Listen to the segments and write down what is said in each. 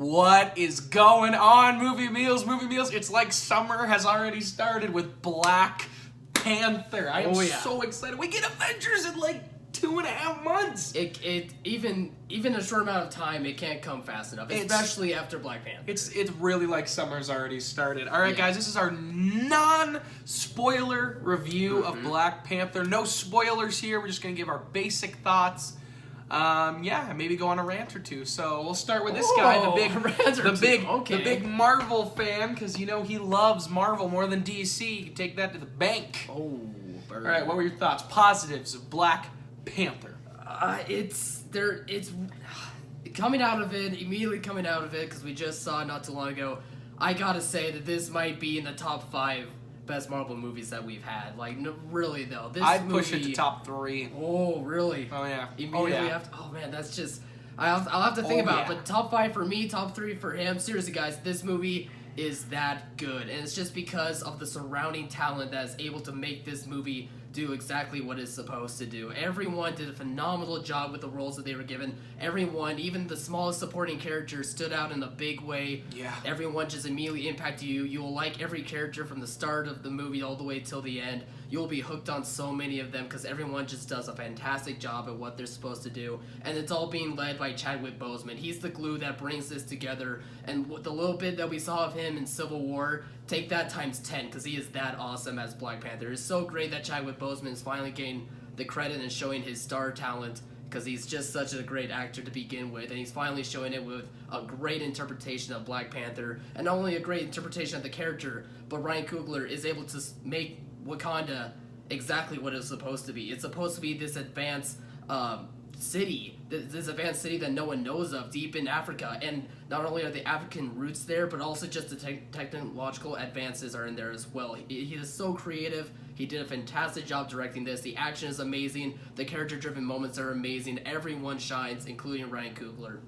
What is going on, Movie Meals? Movie Meals, it's like summer has already started with Black Panther. I am so excited. We get Avengers in like 2.5 months. Even a short amount of time, it can't come fast enough, especially after Black Panther. It's really like summer's already started. All right, guys, this is our non-spoiler review of Black Panther. No spoilers here. We're just gonna give our basic thoughts. Maybe go on a rant or two. So we'll start with this guy, the big Marvel fan, because you know he loves Marvel more than DC. You can take that to the bank. Oh, all right. What were your thoughts? Positives of Black Panther. It's coming out of it, because we just saw it not too long ago. I gotta say that this might be in the top 5 best Marvel movies that we've had. Like, no, really though, this I'd push it to top 3. Oh, really? Oh yeah. Man, that's just I'll have to think about it. But top 5 for me, top 3 for him. Seriously, guys, this movie is that good, and it's just because of the surrounding talent that is able to make this movie do exactly what it's supposed to do. Everyone did a phenomenal job with the roles that they were given. Everyone, even the smallest supporting character, stood out in a big way. Yeah. Everyone just immediately impacted you. You'll like every character from the start of the movie all the way till the end. You'll be hooked on so many of them because everyone just does a fantastic job at what they're supposed to do. And it's all being led by Chadwick Boseman. He's the glue that brings this together. And the little bit that we saw of him in Civil War, take that times 10 because he is that awesome as Black Panther. It's so great that Chadwick Boseman is finally getting the credit and showing his star talent because he's just such a great actor to begin with, and he's finally showing it with a great interpretation of Black Panther, and not only a great interpretation of the character, but Ryan Coogler is able to make Wakanda exactly what it's supposed to be. It's supposed to be this advanced city, this advanced city that no one knows of deep in Africa, and not only are the African roots there, but also just the technological advances are in there as well. He is so creative. He did a fantastic job directing this. The action is amazing. The character-driven moments are amazing. Everyone shines, including Ryan Coogler.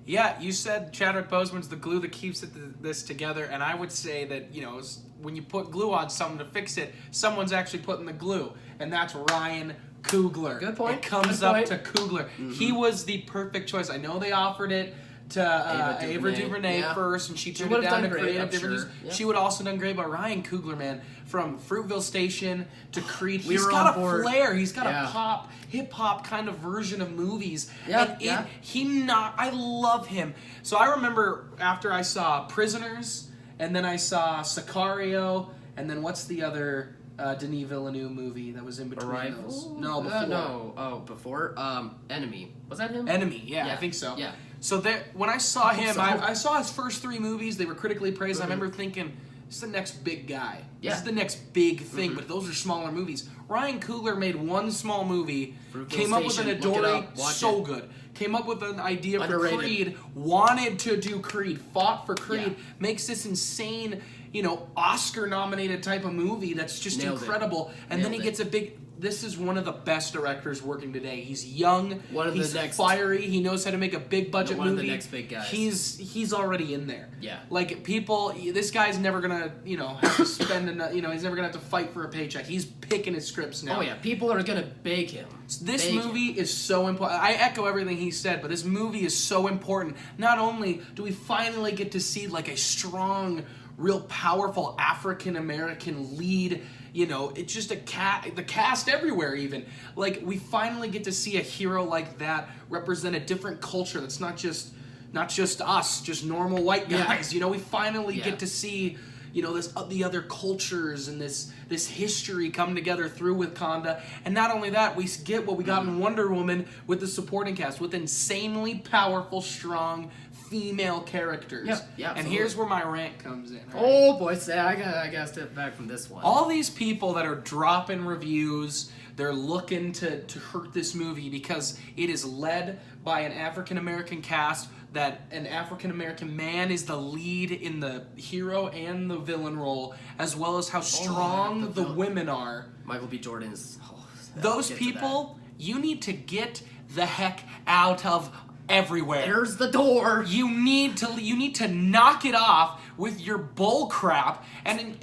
Yeah, you said Chadwick Boseman's the glue that keeps this together, and I would say that, you know, when you put glue on something to fix it, someone's actually putting the glue, and that's Ryan Coogler. Good point. It comes up to Coogler. He was the perfect choice. I know they offered it to Ava DuVernay first, and she turned it down to creative differences. Yep. She would also done great, but Ryan Coogler, man, from Fruitvale Station to Creed, he's got a flair. He's got a pop, hip-hop kind of version of movies. I love him. So I remember after I saw Prisoners, and then I saw Sicario, and then what's the other Denis Villeneuve movie that was in between those? No, before. Before? Enemy. Was that him? Enemy, yeah, I think so. Yeah. So when I saw him, I saw his first 3 movies. They were critically praised. I remember thinking, this is the next big guy. Yeah. This is the next big thing, but those are smaller movies. Ryan Coogler made one small movie, came up with an Adore, so good. Came up with an idea for Creed, wanted to do Creed, fought for Creed, makes this insane, you know, Oscar-nominated type of movie that's just incredible. And then he gets a big... This is one of the best directors working today. He's young. He's fiery. He knows how to make a big budget movie. One of the next big guys. He's already in there. Yeah. Like people, this guy's never gonna have to spend he's never gonna have to fight for a paycheck. He's picking his scripts now. Oh yeah, people are gonna beg him. This movie is so important. I echo everything he said, but this movie is so important. Not only do we finally get to see like a strong, real powerful African American lead. You know, it's just the cast everywhere even. Like, we finally get to see a hero like that represent a different culture that's not just us, just normal white guys. You know, we finally get to see, you know, the other cultures and this history come together through Wakanda. And not only that, we get what we got in Wonder Woman with the supporting cast, with insanely powerful, strong female characters. Yeah, and here's where my rant comes in. Right? Oh boy, I gotta step back from this one. All these people that are dropping reviews, they're looking to hurt this movie because it is led by an African American cast, that an African American man is the lead in the hero and the villain role, as well as how strong the women are. Michael B. Jordan's. Those people, you need to get the heck out of everywhere. There's the door. You need to knock it off with your bull crap, and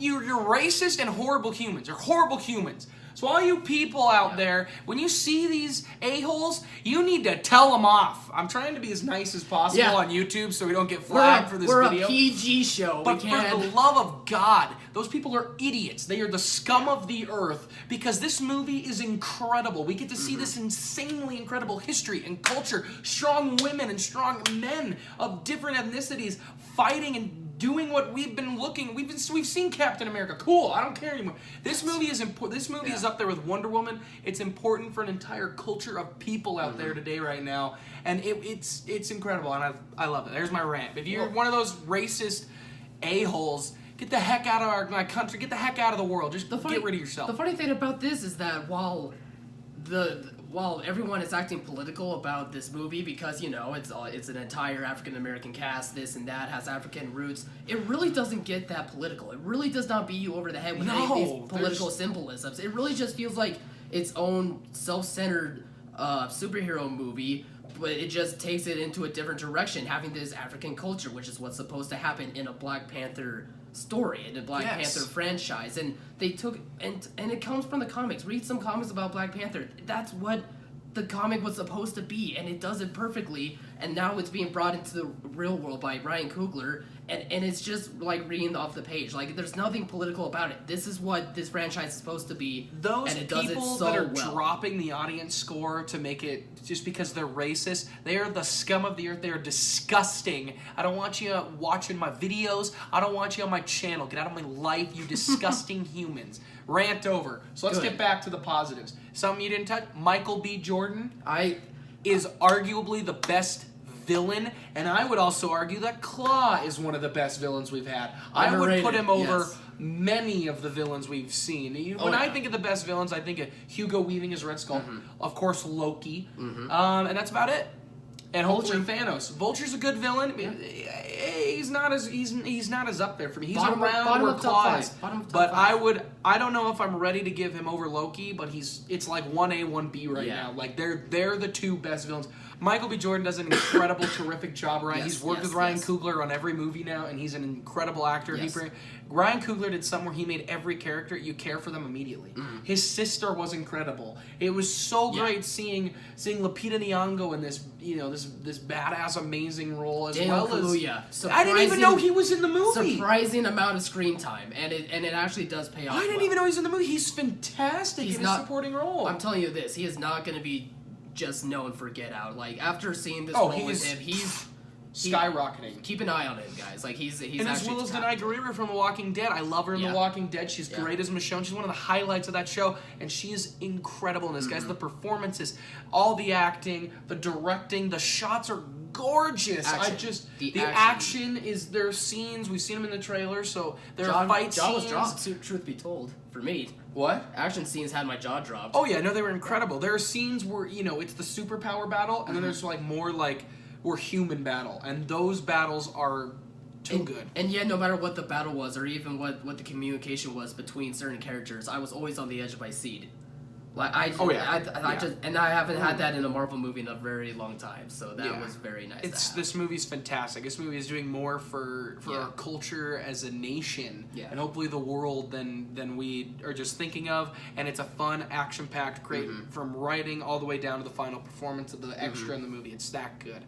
you're racist and horrible humans. You're horrible humans. So all you people out there, when you see these a-holes, you need to tell them off. I'm trying to be as nice as possible on YouTube so we don't get flagged for this video. We're a PG show. But for the love of God, those people are idiots. They are the scum of the earth because this movie is incredible. We get to see this insanely incredible history and culture, strong women and strong men of different ethnicities fighting and doing what we've been looking. We've seen Captain America. Cool. I don't care anymore. This movie is important. This movie is up there with Wonder Woman. It's important for an entire culture of people out there today, right now, and it's incredible. And I love it. There's my rant. If you're one of those racist a-holes, get the heck out of my country. Get the heck out of the world. Just get rid of yourself. The funny thing about this is that while everyone is acting political about this movie because, you know, it's an entire African American cast, this and that, has African roots, it really doesn't get that political. It really does not beat you over the head with any of these political symbolisms. It really just feels like its own self-centered superhero movie, but it just takes it into a different direction, having this African culture, which is what's supposed to happen in a Black Panther story, in a Black Panther franchise. And they took, and it comes from the comics. Read some comics about Black Panther. That's what the comic was supposed to be, and it does it perfectly. And now it's being brought into the real world by Ryan Coogler, and it's just like reading off the page. Like, there's nothing political about it. This is what this franchise is supposed to be. Those and it does people it so that are well. dropping the audience score to make it just because they're racist, they are the scum of the earth. They are disgusting. I don't want you watching my videos. I don't want you on my channel. Get out of my life, you disgusting humans. Rant over. So let's get back to the positives. Something you didn't touch, Michael B. Jordan is arguably the best villain, and I would also argue that Claw is one of the best villains we've had. I would put him over many of the villains we've seen. When I think of the best villains, I think of Hugo Weaving as Red Skull, of course Loki, and that's about it. And hopefully Thanos. Vulture's a good villain. He's not as up there for me. He's around where Claw is. But I don't know if I'm ready to give him over Loki, but it's like 1A, 1B right now. Like they're the two best villains. Michael B. Jordan does an incredible, terrific job. He's worked with Ryan Coogler on every movie now, and he's an incredible actor. Ryan Coogler did something where he made every character you care for them immediately. His sister was incredible. It was so great seeing Lupita Nyong'o in this this badass, amazing role as well as I didn't even know he was in the movie. Surprising amount of screen time, and it actually does pay off. I didn't even know he was in the movie. He's fantastic in his supporting role. I'm telling you this, he is not going to be just known for Get Out. Like, after seeing this role with him, he's skyrocketing. Keep an eye on him, guys. Like, he's and actually as well as Denai Guerrero from The Walking Dead. I love her in The Walking Dead. She's great as Michonne. She's one of the highlights of that show, and she is incredible in this, guys. The performances, all the acting, the directing, the shots are gorgeous. The action is their scenes. We've seen them in the trailer, so their fight scenes. Jaw was dropped, truth be told, for me. What? Action scenes had my jaw dropped. Oh yeah, no, they were incredible. There are scenes where, it's the superpower battle, and then there's like more like human battle, and those battles are too good. And yet, no matter what the battle was, or even what the communication was between certain characters, I was always on the edge of my seat. Like I haven't had that in a Marvel movie in a very long time, so that was very nice. This movie's fantastic. This movie is doing more for our culture as a nation, and hopefully the world than we are just thinking of. And it's a fun, action-packed, great from writing all the way down to the final performance of the extra in the movie. It's that good.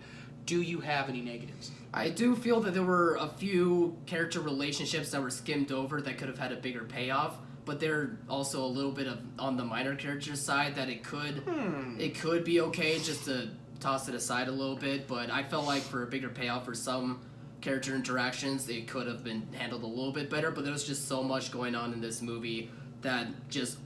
Do you have any negatives? I do feel that there were a few character relationships that were skimmed over that could have had a bigger payoff. But they're also a little bit of on the minor character side that it could be okay just to toss it aside a little bit. But I felt like for a bigger payoff for some character interactions, it could have been handled a little bit better. But there was just so much going on in this movie that just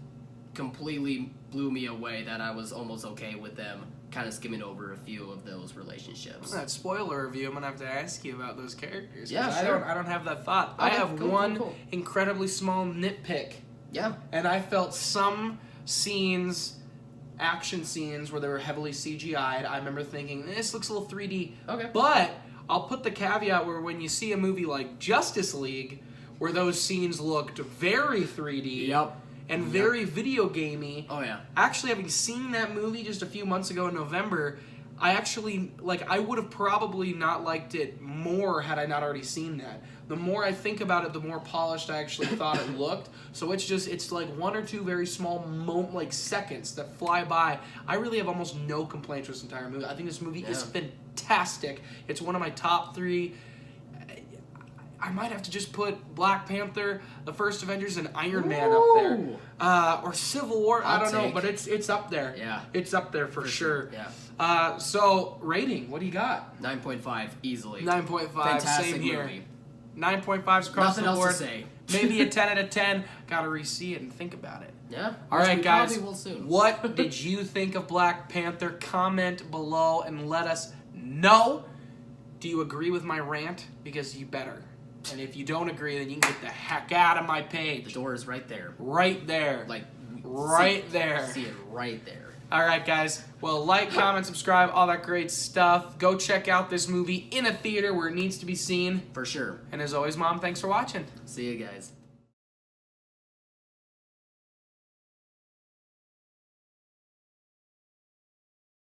completely blew me away that I was almost okay with them kind of skimming over a few of those relationships. That spoiler review, I'm gonna have to ask you about those characters. Yeah, sure. I don't have that thought. Okay, I have one incredibly small nitpick. Yeah. And I felt some action scenes where they were heavily CGI'd. I remember thinking, this looks a little 3D. Okay. But I'll put the caveat where when you see a movie like Justice League, where those scenes looked very 3D and very video gamey. Oh, yeah. Actually, having seen that movie just a few months ago in November, I actually, like, I would have probably not liked it more had I not already seen that. The more I think about it, the more polished I actually thought it looked. So it's like one or two very small like seconds that fly by. I really have almost no complaints with this entire movie. I think this movie is fantastic. It's one of my top 3. I might have to just put Black Panther, the first Avengers, and Iron Man up there. Or Civil War, I don't know, but it's up there. Yeah. It's up there for sure. Yeah. So, rating, what do you got? 9.5, easily. 9.5, Fantastic same here. movie. 9.5s across Nothing the board. else to say. Maybe a 10 out of 10. Gotta re-see it and think about it. Yeah. All right, guys. Probably will soon. What did you think of Black Panther? Comment below and let us know. Do you agree with my rant? Because you better. And if you don't agree, then you can get the heck out of my page. The door is right there. Right there. Like, right there. See it right there. All right, guys. Well, like, comment, subscribe, all that great stuff. Go check out this movie in a theater where it needs to be seen. For sure. And as always, Mom, thanks for watching. See you guys.